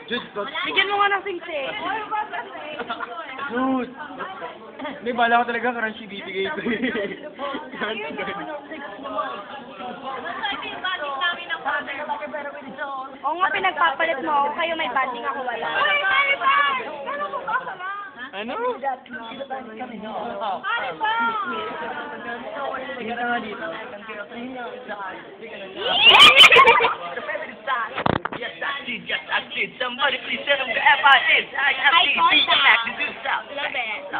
Jude, Bigyan mo nga ng sing-sing. Jude! May bala ko talaga crunchy bibigay ko eh. Oo nga, pinagpapalit mo ako. Kayo may banding, ako wala. Ano? Tingin ka nga dito. Yes, I did. Somebody please tell them the F I did. I have to beat the back to do stuff. Love it.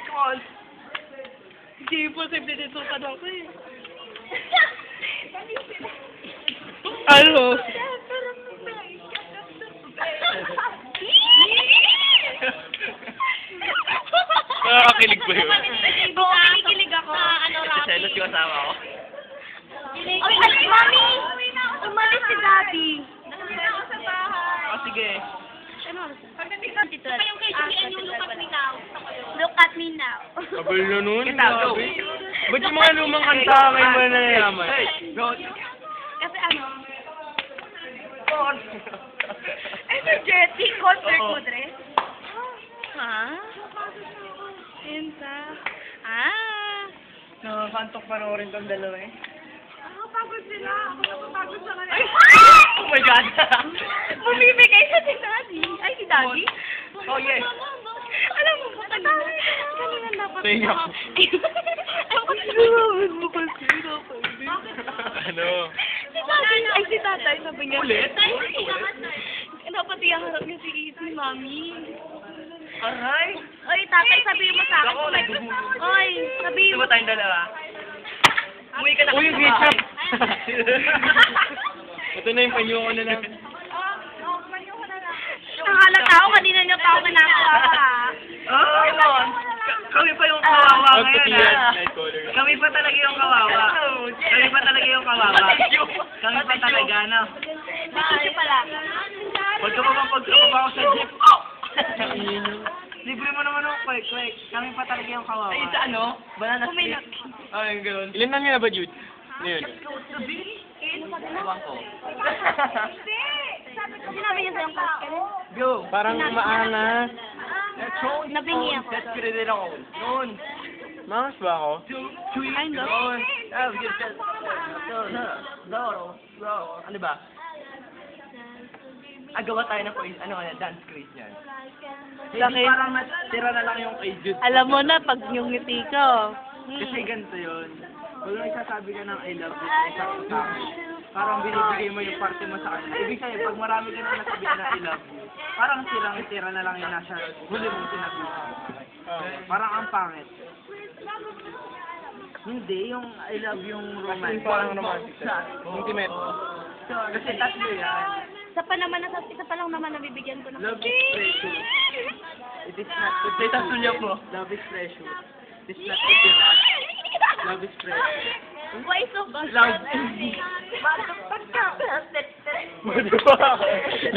Come on. Hindi po, simple dito pa daw ko eh. Ano? Nakakakilig ba yun? Oo, kinikilig ako. Selos yung asawa ko. Ay, alis, mami! Umalis si daddy. Oh, sige. Ano? Look at me now. Kabal na nun. Kita, go. grabe. Ba't yung mga lumang kanta kayo ba na yaman? Hey, go. Kasi ano? Energetic concert mo, Dre? Ha? Insa? Ah. Nakakantok panoorin tong dalawa eh. Pagod sila. Ako napapagod sa kanila. Oh my God. Bumibigay sa si daddy. Ay, si daddy? Oh, yes. Alam mo ba, kanina dapat Tingnan ako. Ayaw ko sinunod mo kasi dapat. Ano? Si tatay, ay si tatay, sabi niya. Ulit? Dapat iyaharap niya si mami. Aray. Oy, tatay, sabihin mo sa akin. Ako, nagugulo. Oy, sabihin Ito mo. ba tayong dalawa? Umuwi ka na. Uy, yung ketchup! Ito na yung panyo ko na lang. Ang halata ako, kanina niya pa ako kinakawa pa. Oh, yun. Kami pa yung kawawa Ang ngayon, putihan, ha? night color. Kami pa talaga yung kawawa. Kami pa talaga yung kawawa. Kami pa talaga, no? May tissue pala. Huwag ka pa bang pagkakaba ako sa jeep? Libre mo naman ako, quick. Kami pa talaga yung kawawa. Ay, sa ano? Banana Kuminak. Ay, yung gano'n. Ilan na nga na ba, Jude? Ano yun? Ewan ko. Sinabi niya sa'yo kasi. Go. Parang maangas. Nabingi ako. Let's get it on. Yun. Maangas ba ako? Ay, no. Yun. Ah, just get... Ano ba? Gawa tayo ng quiz. Ano nga, dance quiz yan. Hindi parang natira na lang yung kay Jude. Alam mo na, pag yung ngiti ko. Kasi ganito yun. Pag may sasabi ka ng I love you sa isang tao, parang binibigay mo yung parte mo sa kanya. Ibig sabihin, pag marami ka na nasabihan ng I love you, parang tira na lang yung nasa huli mong sinabi. Parang ang pangit. Hindi, yung I love yung romance. Parang romantic. Intimate. So, kasi tatlo yan. Isa pa lang naman nabibigyan ko ng Love is precious. It is not to be. Love is precious. It is not to be. Love is precious. Voice of God. Love. Ano ba?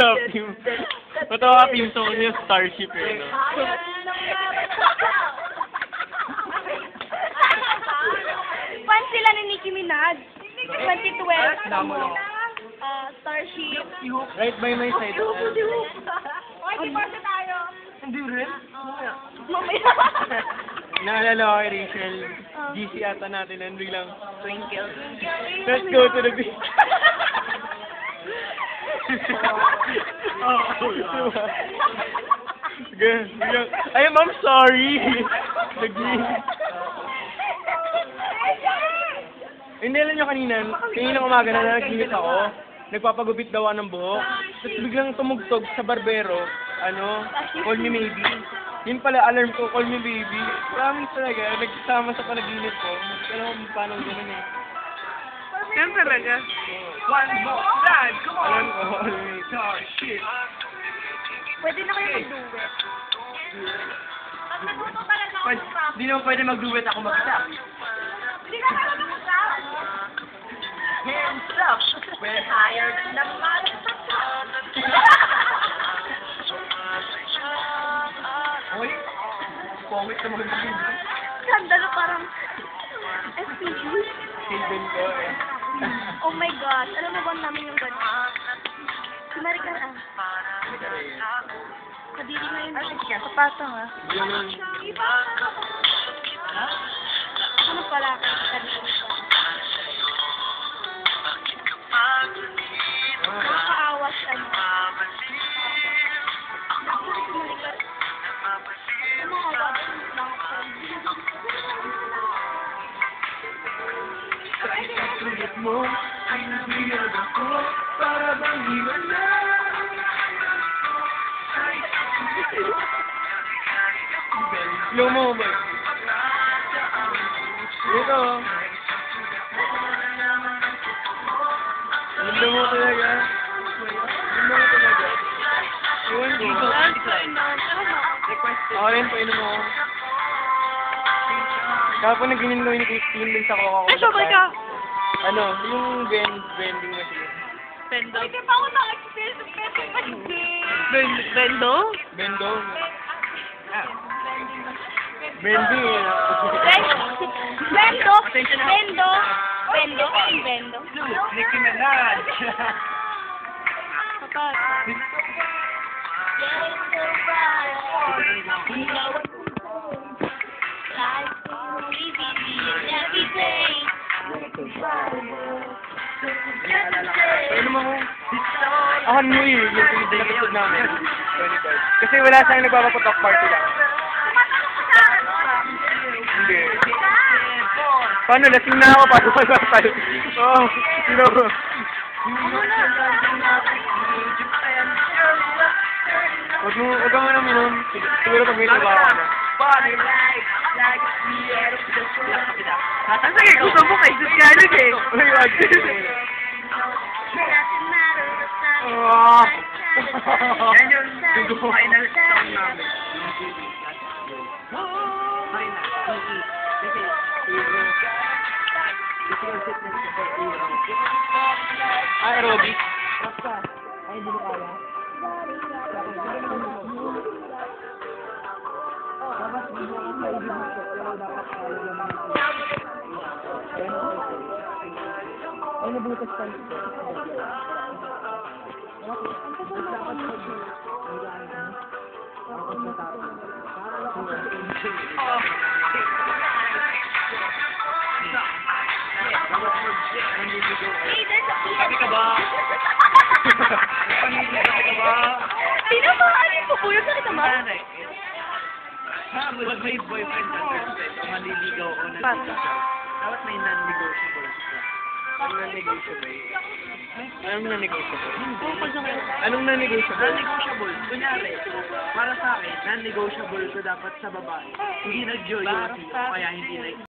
Love team. Matawa ka team song niyo, Starship yun, no? Fan sila ni Nicki Minaj. 2012. Damo lang. Starship. Right by my side. Oy, di pa tayo. Hindi rin. Mamaya. Naalala ko kay Rachel. GC ata natin na biglang, Twinkle. let's go to the beach. Biglang, ay ma'am, sorry. Hindi alam nyo kanina umaga na naginis ako. Nagpapagupit daw ako ng buhok. Tapos biglang tumugtog sa barbero, call me maybe. Yun pala, alarm ko, call me baby. Promise talaga, nagsama sa panaginip ko. Alam ko paano gano'n eh. Yan talaga. One more time. Come on. Alam ko, call me. Oh, shit. Pwede na kayo mag-duet. Pag natuto talaga ako ng rap. Hindi naman pwede mag-duet ako mag-stop. Hindi ka naman mag-rap. Hands up. We're hired naman. Uy, pongit na mga naging. Ganda na parang SPG. Haven ko eh. Oh Oh my gosh, alam mo ba namin yung gano'n? Si Maricar Kadiri na yun. Kapatong Ganun. Ano pala? Kadiri pa. Nakaawas ano. Si Maricar. Ano ka ba? Sulit mo, pinabiyag ako, para bang himala. Slow mo ba? Ito. Ganda mo talaga. Ganda mo talaga. Iwan ko. Ako rin, painom ako. Kapag nag-inim kami ni Christine din sa Coca-Cola. Ay, sabay ka! Ano, yung vending machine. Bendo? Hindi pa ako na-experience ng vending machine. Bendo? Bendo. Vending eh. Bendo? Bendo? Bendo? Bendo? Nicki Minaj. Kapag. Ano mo ako? Ahan mo eh, yung pinagdagdag namin. 25. Kasi wala siyang nagpapaputok party lang. Hindi. Paano? Lasing na ako. Paano pa tayo? Oo. Sino ko? Huwag ka muna minum. Siguro pag may trabaho ka na. Tatangay, gusto mo kay Susyalig eh. Uy, wag. Ah. Yan yung final song namin. Sorry na, kasi hero. Kasi yung sit na sa hero. Aerobic. Basta, ay hindi mo kaya. Dapat hindi mo kaya hindi mo siya, pero dapat kaya naman ito. Ay, nabutas pa ito. Sabi ka ba? Pinamahali ko po yun. Sakit naman. Pag may boyfriend ka, maliligaw o nandito, dapat may non-negotiable ka. Anong non-negotiable? Anong non-negotiable? Anong non-negotiable? Non-negotiable. Kunyari, para sa akin, non-negotiable ko dapat sa babae. Hindi nag-joyosi o kaya hindi like